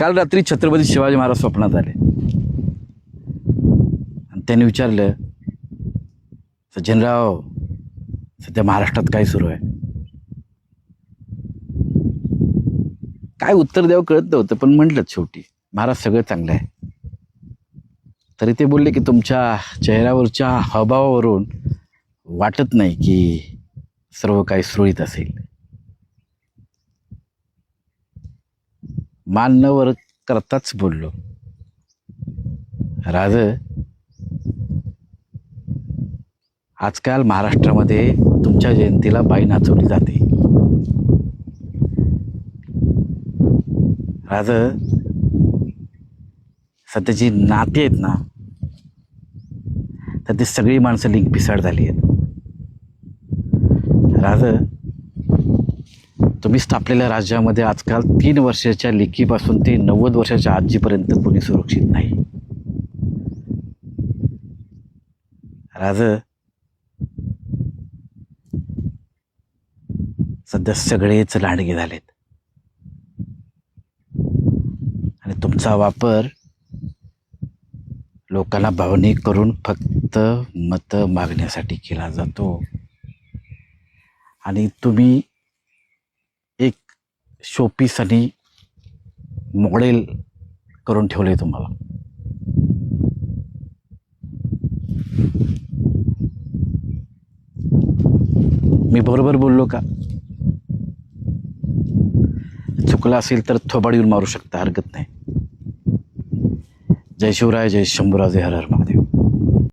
काल रात्री छत्रपती शिवाजी महाराज स्वप्नात आले आणि त्यांनी विचारलं, सज्जनराव, सध्या महाराष्ट्रात काय सुरू आहे? काय उत्तर द्यावं कळत नव्हतं, पण म्हटलं शेवटी, महाराज सगळं चांगलं आहे. तरी ते बोलले की तुमच्या चेहऱ्यावरच्या हावभावावरून वाटत नाही की सर्व काही सुरळीत असेल. मान न वर करताच बोललो, राज, आजकाल महाराष्ट्रामध्ये तुमच्या जयंतीला बाई नाचवली जाते. राज, सध्याची नाती आहेत ना, तर ती सगळी माणसं लिंक पिसाड झाली आहेत. राज, तुम्ही स्थापलेल्या राज्यामध्ये आजकाल 3 वर्षाच्या लेकीपासून ते 90 वर्षाच्या आजीपर्यंत कोणी सुरक्षित नाही. राज, सध्या सगळेच लांडगे झालेत आणि तुमचा वापर लोकांना भावनिक करून फक्त मत मागण्यासाठी केला जातो. आणि तुम्ही एक शोपीस आणि मॉडेल करून ठेवले तुम्हाला. मी बरोबर बोललो का? चुकलं असेल तर थोबाड येऊन मारू शकता, हरकत नाही. जय शिवराय, जय शंभूराजे, हर हर महादेव.